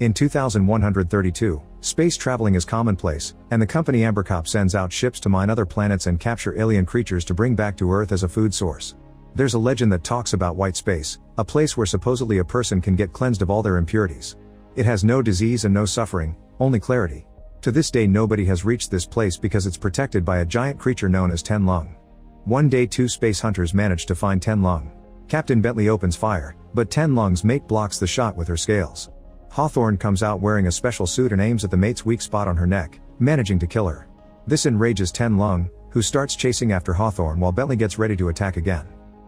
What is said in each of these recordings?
In 2132, space traveling is commonplace, and the company Ambercop sends out ships to mine other planets and capture alien creatures to bring back to Earth as a food source. There's a legend that talks about white space, a place where supposedly a person can get cleansed of all their impurities. It has no disease and no suffering, only clarity. To this day nobody has reached this place because it's protected by a giant creature known as Ten Lung. One day two space hunters manage to find Ten Lung. Captain Bentley opens fire, but Ten Lung's mate blocks the shot with her scales. Hawthorne comes out wearing a special suit and aims at the mate's weak spot on her neck, managing to kill her. This enrages Ten Lung, who starts chasing after Hawthorne while Bentley gets ready to attack again.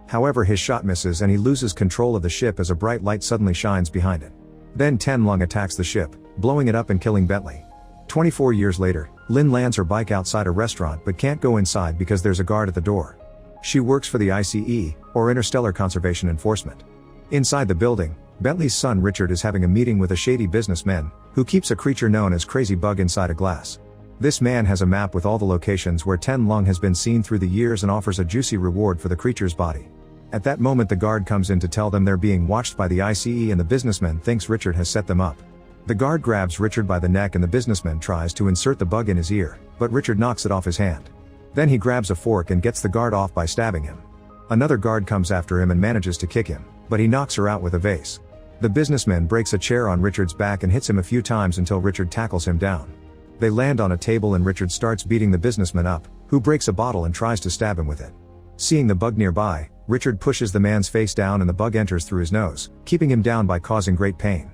However, his shot misses and he loses control of the ship as a bright light suddenly shines behind it. Then Ten Lung attacks the ship, blowing it up and killing Bentley. 24 years later, Lynn lands her bike outside a restaurant but can't go inside because there's a guard at the door. She works for the ICE, or Interstellar Conservation Enforcement. Inside the building, Bentley's son Richard is having a meeting with a shady businessman, who keeps a creature known as Crazy Bug inside a glass. This man has a map with all the locations where Ten Lung has been seen through the years and offers a juicy reward for the creature's body. At that moment the guard comes in to tell them they're being watched by the ICE and the businessman thinks Richard has set them up. The guard grabs Richard by the neck and the businessman tries to insert the bug in his ear, but Richard knocks it off his hand. Then he grabs a fork and gets the guard off by stabbing him. Another guard comes after him and manages to kick him, but he knocks her out with a vase. The businessman breaks a chair on Richard's back and hits him a few times until Richard tackles him down. They land on a table and Richard starts beating the businessman up, who breaks a bottle and tries to stab him with it. Seeing the bug nearby, Richard pushes the man's face down and the bug enters through his nose, keeping him down by causing great pain.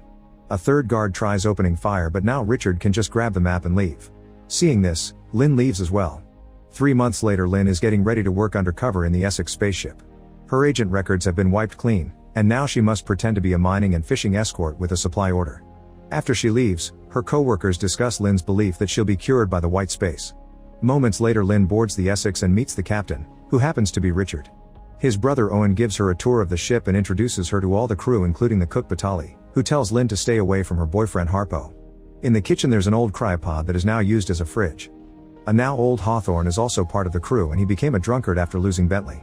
A third guard tries opening fire but now Richard can just grab the map and leave. Seeing this, Lynn leaves as well. 3 months later Lynn is getting ready to work undercover in the Essex spaceship. Her agent records have been wiped clean, and now she must pretend to be a mining and fishing escort with a supply order. After she leaves, her co-workers discuss Lynn's belief that she'll be cured by the white space. Moments later Lynn boards the Essex and meets the captain, who happens to be Richard. His brother Owen gives her a tour of the ship and introduces her to all the crew including the cook Batali, who tells Lynn to stay away from her boyfriend Harpo. In the kitchen there's an old cryopod that is now used as a fridge. A now old Hawthorne is also part of the crew and he became a drunkard after losing Bentley.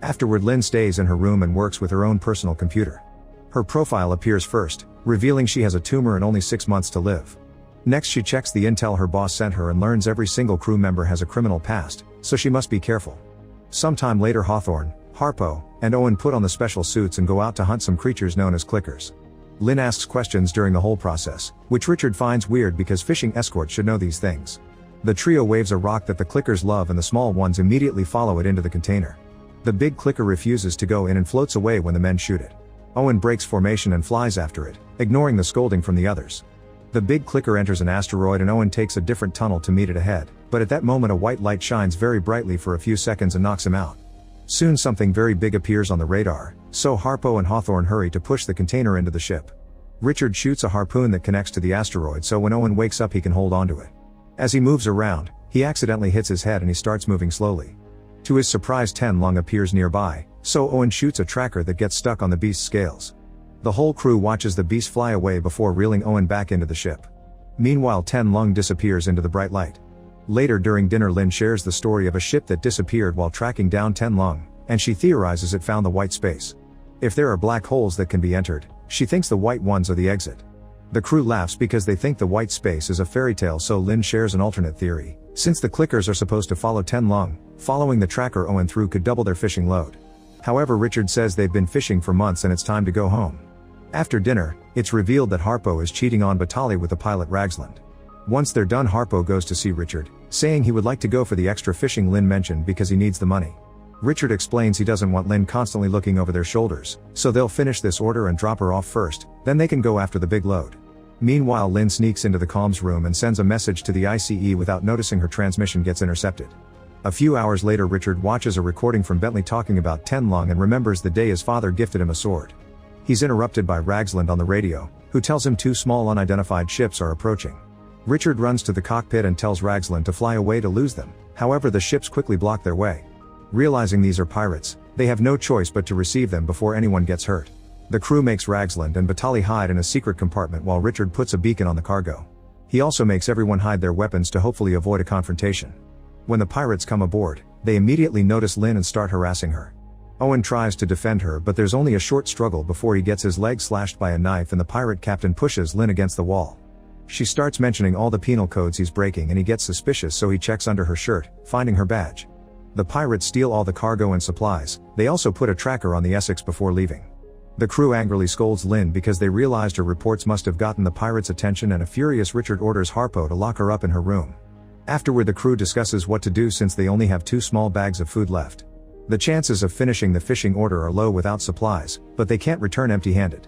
Afterward Lynn stays in her room and works with her own personal computer. Her profile appears first, revealing she has a tumor and only 6 months to live. Next she checks the intel her boss sent her and learns every single crew member has a criminal past, so she must be careful. Sometime later Hawthorne, Harpo, and Owen put on the special suits and go out to hunt some creatures known as clickers. Lynn asks questions during the whole process, which Richard finds weird because fishing escorts should know these things. The trio waves a rock that the clickers love and the small ones immediately follow it into the container. The big clicker refuses to go in and floats away when the men shoot it. Owen breaks formation and flies after it, ignoring the scolding from the others. The big clicker enters an asteroid and Owen takes a different tunnel to meet it ahead, but at that moment a white light shines very brightly for a few seconds and knocks him out. Soon something very big appears on the radar, so Harpo and Hawthorne hurry to push the container into the ship. Richard shoots a harpoon that connects to the asteroid so when Owen wakes up he can hold onto it. As he moves around, he accidentally hits his head and he starts moving slowly. To his surprise Ten Lung appears nearby, so Owen shoots a tracker that gets stuck on the beast's scales. The whole crew watches the beast fly away before reeling Owen back into the ship. Meanwhile Ten Lung disappears into the bright light. Later during dinner Lynn shares the story of a ship that disappeared while tracking down Ten Lung, and she theorizes it found the white space. If there are black holes that can be entered, she thinks the white ones are the exit. The crew laughs because they think the white space is a fairy tale, so Lynn shares an alternate theory. Since the clickers are supposed to follow Ten Lung, following the tracker Owen through could double their fishing load. However, Richard says they've been fishing for months and it's time to go home. After dinner, it's revealed that Harpo is cheating on Batali with the pilot Ragsland. Once they're done Harpo goes to see Richard, saying he would like to go for the extra fishing Lynn mentioned because he needs the money. Richard explains he doesn't want Lynn constantly looking over their shoulders, so they'll finish this order and drop her off first, then they can go after the big load. Meanwhile Lynn sneaks into the comms room and sends a message to the ICE without noticing her transmission gets intercepted. A few hours later Richard watches a recording from Bentley talking about Ten Lung and remembers the day his father gifted him a sword. He's interrupted by Ragsland on the radio, who tells him 2 small unidentified ships are approaching. Richard runs to the cockpit and tells Ragsland to fly away to lose them, however the ships quickly block their way. Realizing these are pirates, they have no choice but to receive them before anyone gets hurt. The crew makes Ragsland and Batali hide in a secret compartment while Richard puts a beacon on the cargo. He also makes everyone hide their weapons to hopefully avoid a confrontation. When the pirates come aboard, they immediately notice Lynn and start harassing her. Owen tries to defend her, but there's only a short struggle before he gets his leg slashed by a knife and the pirate captain pushes Lynn against the wall. She starts mentioning all the penal codes he's breaking and he gets suspicious, so he checks under her shirt, finding her badge. The pirates steal all the cargo and supplies. They also put a tracker on the Essex before leaving. The crew angrily scolds Lynn because they realized her reports must have gotten the pirates' attention, and a furious Richard orders Harpo to lock her up in her room. Afterward, the crew discusses what to do since they only have 2 small bags of food left. The chances of finishing the fishing order are low without supplies, but they can't return empty-handed.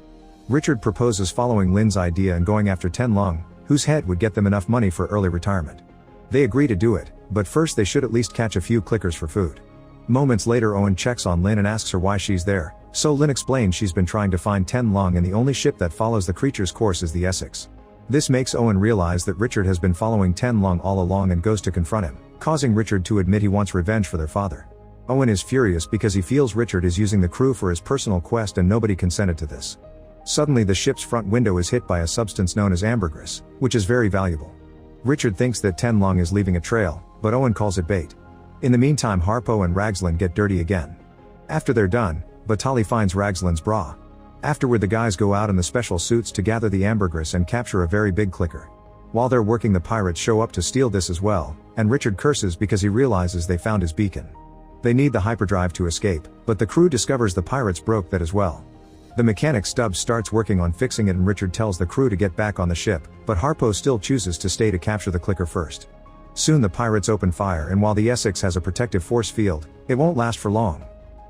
Richard proposes following Lynn's idea and going after Ten Lung, whose head would get them enough money for early retirement. They agree to do it, but first they should at least catch a few clickers for food. Moments later, Owen checks on Lynn and asks her why she's there, so Lynn explains she's been trying to find Ten Lung, and the only ship that follows the creature's course is the Essex. This makes Owen realize that Richard has been following Ten Lung all along and goes to confront him, causing Richard to admit he wants revenge for their father. Owen is furious because he feels Richard is using the crew for his personal quest and nobody consented to this. Suddenly the ship's front window is hit by a substance known as ambergris, which is very valuable. Richard thinks that Ten Lung is leaving a trail, but Owen calls it bait. In the meantime, Harpo and Raglan get dirty again. After they're done, Batali finds Raglan's bra. Afterward, the guys go out in the special suits to gather the ambergris and capture a very big clicker. While they're working, the pirates show up to steal this as well, and Richard curses because he realizes they found his beacon. They need the hyperdrive to escape, but the crew discovers the pirates broke that as well. The mechanic Stubbs starts working on fixing it and Richard tells the crew to get back on the ship, but Harpo still chooses to stay to capture the clicker first. Soon the pirates open fire, and while the Essex has a protective force field, it won't last for long.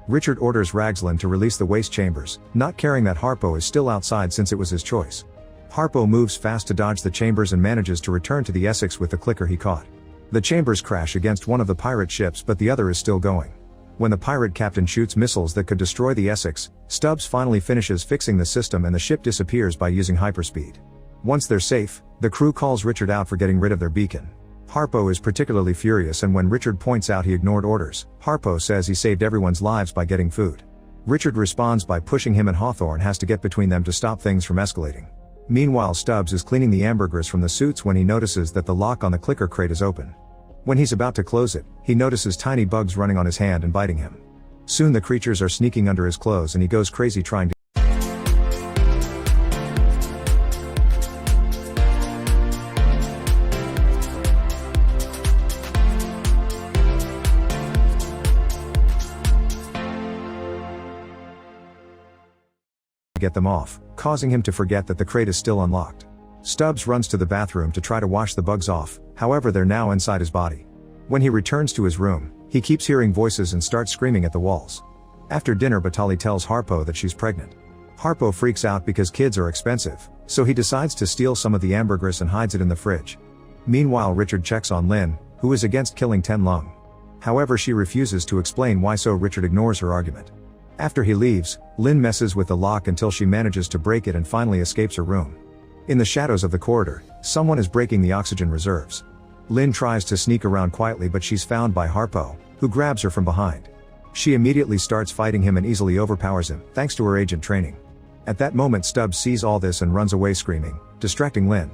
Richard orders Raglan to release the waste chambers, not caring that Harpo is still outside since it was his choice. Harpo moves fast to dodge the chambers and manages to return to the Essex with the clicker he caught. The chambers crash against one of the pirate ships, but the other is still going. When the pirate captain shoots missiles that could destroy the Essex, Stubbs finally finishes fixing the system and the ship disappears by using hyperspeed. Once they're safe, the crew calls Richard out for getting rid of their beacon. Harpo is particularly furious, and when Richard points out he ignored orders, Harpo says he saved everyone's lives by getting food. Richard responds by pushing him, and Hawthorne has to get between them to stop things from escalating. Meanwhile, Stubbs is cleaning the ambergris from the suits when he notices that the lock on the clicker crate is open. When he's about to close it, he notices tiny bugs running on his hand and biting him. Soon the creatures are sneaking under his clothes and he goes crazy trying to get them off, causing him to forget that the crate is still unlocked. Stubbs runs to the bathroom to try to wash the bugs off, however they're now inside his body. When he returns to his room, he keeps hearing voices and starts screaming at the walls. After dinner, Batali tells Harpo that she's pregnant. Harpo freaks out because kids are expensive, so he decides to steal some of the ambergris and hides it in the fridge. Meanwhile, Richard checks on Lynn, who is against killing Ten Lung. However, she refuses to explain why, so Richard ignores her argument. After he leaves, Lynn messes with the lock until she manages to break it and finally escapes her room. In the shadows of the corridor, someone is breaking the oxygen reserves. Lynn tries to sneak around quietly, but she's found by Harpo, who grabs her from behind. She immediately starts fighting him and easily overpowers him, thanks to her agent training. At that moment, Stubbs sees all this and runs away screaming, distracting Lynn.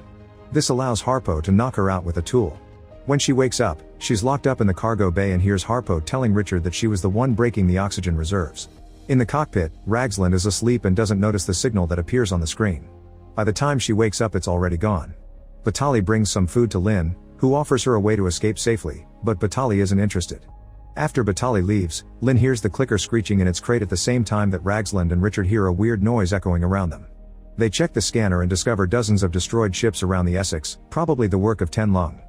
This allows Harpo to knock her out with a tool. When she wakes up, she's locked up in the cargo bay and hears Harpo telling Richard that she was the one breaking the oxygen reserves. In the cockpit, Raglan is asleep and doesn't notice the signal that appears on the screen. By the time she wakes up, it's already gone. Batali brings some food to Lynn, who offers her a way to escape safely, but Batali isn't interested. After Batali leaves, Lynn hears the clicker screeching in its crate at the same time that Raglan and Richard hear a weird noise echoing around them. They check the scanner and discover dozens of destroyed ships around the Essex, probably the work of Ten Lung.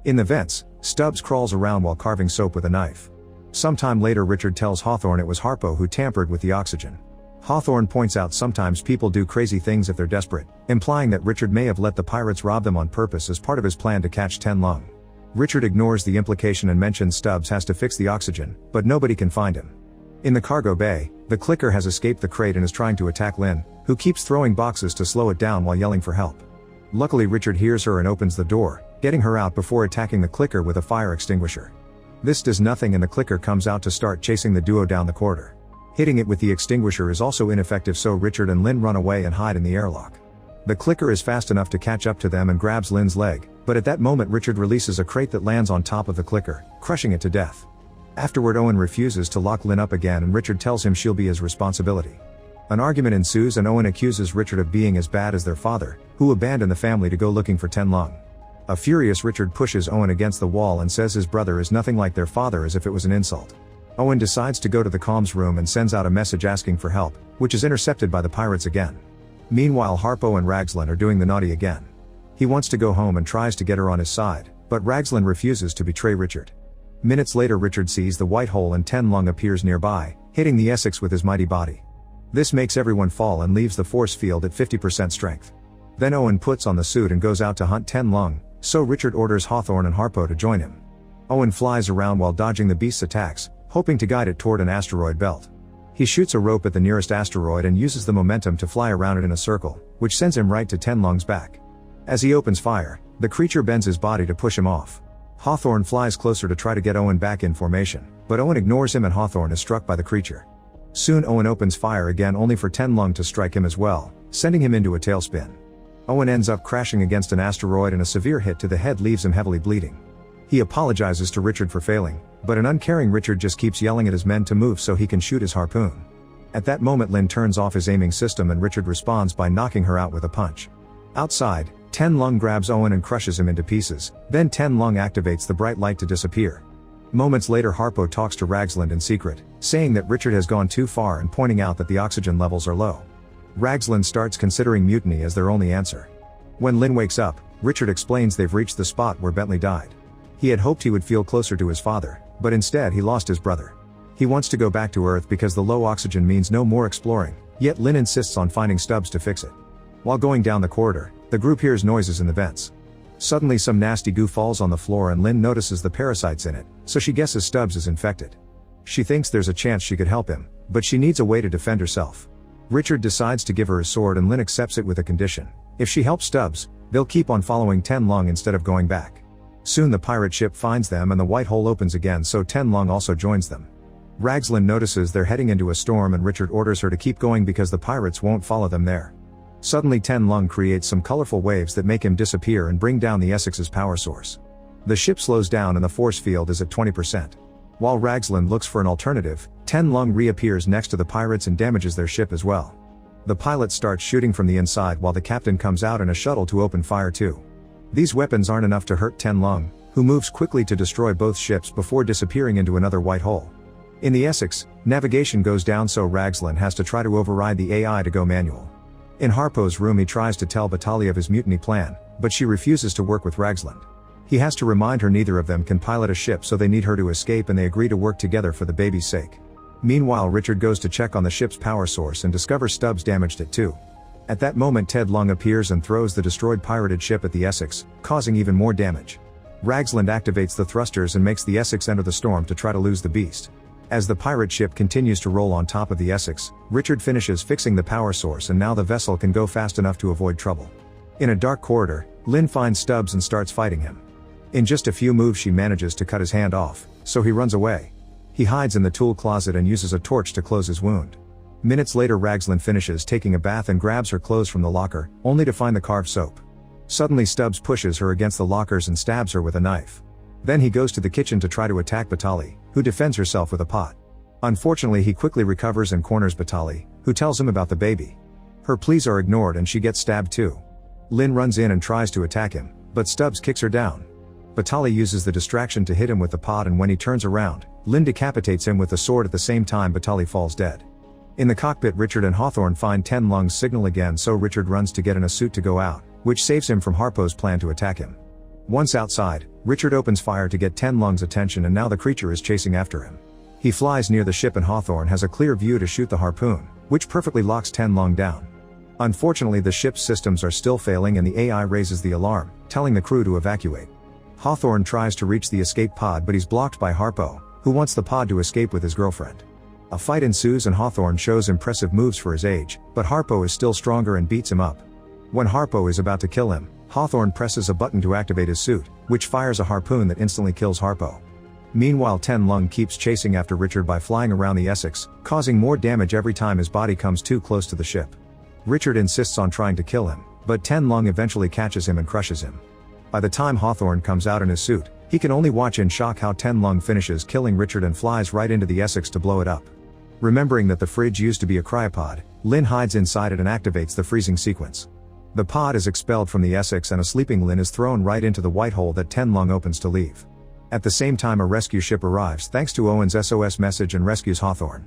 In the vents, Stubbs crawls around while carving soap with a knife. Sometime later, Richard tells Hawthorne it was Harpo who tampered with the oxygen. Hawthorne points out sometimes people do crazy things if they're desperate, implying that Richard may have let the pirates rob them on purpose as part of his plan to catch Ten Lung. Richard ignores the implication and mentions Stubbs has to fix the oxygen, but nobody can find him. In the cargo bay, the clicker has escaped the crate and is trying to attack Lynn, who keeps throwing boxes to slow it down while yelling for help. Luckily, Richard hears her and opens the door, getting her out before attacking the clicker with a fire extinguisher. This does nothing and the clicker comes out to start chasing the duo down the corridor. Hitting it with the extinguisher is also ineffective, so Richard and Lynn run away and hide in the airlock. The clicker is fast enough to catch up to them and grabs Lynn's leg, but at that moment Richard releases a crate that lands on top of the clicker, crushing it to death. Afterward, Owen refuses to lock Lynn up again and Richard tells him she'll be his responsibility. An argument ensues and Owen accuses Richard of being as bad as their father, who abandoned the family to go looking for Ten Lung. A furious Richard pushes Owen against the wall and says his brother is nothing like their father, as if it was an insult. Owen decides to go to the comms room and sends out a message asking for help, which is intercepted by the pirates again. Meanwhile, Harpo and Raglan are doing the naughty again. He wants to go home and tries to get her on his side, but Raglan refuses to betray Richard. Minutes later, Richard sees the white hole and Ten Lung appears nearby, hitting the Essex with his mighty body. This makes everyone fall and leaves the force field at 50% strength. Then Owen puts on the suit and goes out to hunt Ten Lung, so Richard orders Hawthorne and Harpo to join him. Owen flies around while dodging the beast's attacks, hoping to guide it toward an asteroid belt. He shoots a rope at the nearest asteroid and uses the momentum to fly around it in a circle, which sends him right to Ten Lung's back. As he opens fire, the creature bends his body to push him off. Hawthorne flies closer to try to get Owen back in formation, but Owen ignores him and Hawthorne is struck by the creature. Soon Owen opens fire again, only for Ten Lung to strike him as well, sending him into a tailspin. Owen ends up crashing against an asteroid and a severe hit to the head leaves him heavily bleeding. He apologizes to Richard for failing, but an uncaring Richard just keeps yelling at his men to move so he can shoot his harpoon. At that moment, Lynn turns off his aiming system and Richard responds by knocking her out with a punch. Outside, Ten Lung grabs Owen and crushes him into pieces, then Ten Lung activates the bright light to disappear. Moments later, Harpo talks to Raglan in secret, saying that Richard has gone too far and pointing out that the oxygen levels are low. Raglan starts considering mutiny as their only answer. When Lynn wakes up, Richard explains they've reached the spot where Bentley died. He had hoped he would feel closer to his father, but instead he lost his brother. He wants to go back to Earth because the low oxygen means no more exploring, yet Lynn insists on finding Stubbs to fix it. While going down the corridor, the group hears noises in the vents. Suddenly some nasty goo falls on the floor and Lynn notices the parasites in it, so she guesses Stubbs is infected. She thinks there's a chance she could help him, but she needs a way to defend herself. Richard decides to give her his sword and Lynn accepts it with a condition. If she helps Stubbs, they'll keep on following Ten Lung instead of going back. Soon the pirate ship finds them and the white hole opens again, so Ten Lung also joins them. Raglan notices they're heading into a storm and Richard orders her to keep going because the pirates won't follow them there. Suddenly Ten Lung creates some colorful waves that make him disappear and bring down the Essex's power source. The ship slows down and the force field is at 20%. While Raglan looks for an alternative, Ten Lung reappears next to the pirates and damages their ship as well. The pilot starts shooting from the inside while the captain comes out in a shuttle to open fire too. These weapons aren't enough to hurt Ten Lung, who moves quickly to destroy both ships before disappearing into another white hole. In the Essex, navigation goes down, so Raglan has to try to override the AI to go manual. In Harpo's room, he tries to tell Batali of his mutiny plan, but she refuses to work with Raglan. He has to remind her neither of them can pilot a ship, so they need her to escape and they agree to work together for the baby's sake. Meanwhile, Richard goes to check on the ship's power source and discovers Stubbs damaged it too. At that moment, Ted Lung appears and throws the destroyed pirated ship at the Essex, causing even more damage. Raglan activates the thrusters and makes the Essex enter the storm to try to lose the beast. As the pirate ship continues to roll on top of the Essex, Richard finishes fixing the power source and now the vessel can go fast enough to avoid trouble. In a dark corridor, Lynn finds Stubbs and starts fighting him. In just a few moves she manages to cut his hand off, so he runs away. He hides in the tool closet and uses a torch to close his wound. Minutes later, Raglan finishes taking a bath and grabs her clothes from the locker, only to find the carved soap. Suddenly Stubbs pushes her against the lockers and stabs her with a knife. Then he goes to the kitchen to try to attack Batali, who defends herself with a pot. Unfortunately, he quickly recovers and corners Batali, who tells him about the baby. Her pleas are ignored and she gets stabbed too. Lynn runs in and tries to attack him, but Stubbs kicks her down. Batali uses the distraction to hit him with the pot, and when he turns around, Lynn decapitates him with the sword. At the same time, Batali falls dead. In the cockpit, Richard and Hawthorne find Ten Lung's signal again, so Richard runs to get in a suit to go out, which saves him from Harpo's plan to attack him. Once outside, Richard opens fire to get Ten Lung's attention, and now the creature is chasing after him. He flies near the ship and Hawthorne has a clear view to shoot the harpoon, which perfectly locks Ten Lung down. Unfortunately, the ship's systems are still failing and the AI raises the alarm, telling the crew to evacuate. Hawthorne tries to reach the escape pod, but he's blocked by Harpo, who wants the pod to escape with his girlfriend. A fight ensues and Hawthorne shows impressive moves for his age, but Harpo is still stronger and beats him up. When Harpo is about to kill him, Hawthorne presses a button to activate his suit, which fires a harpoon that instantly kills Harpo. Meanwhile, Ten Lung keeps chasing after Richard by flying around the Essex, causing more damage every time his body comes too close to the ship. Richard insists on trying to kill him, but Ten Lung eventually catches him and crushes him. By the time Hawthorne comes out in his suit, He can only watch in shock how Ten Lung finishes killing Richard and flies right into the Essex to blow it up. Remembering that the fridge used to be a cryopod, Lin hides inside it and activates the freezing sequence. The pod is expelled from the Essex and a sleeping Lin is thrown right into the white hole that Ten Lung opens to leave. At the same time, a rescue ship arrives thanks to Owen's SOS message and rescues Hawthorne.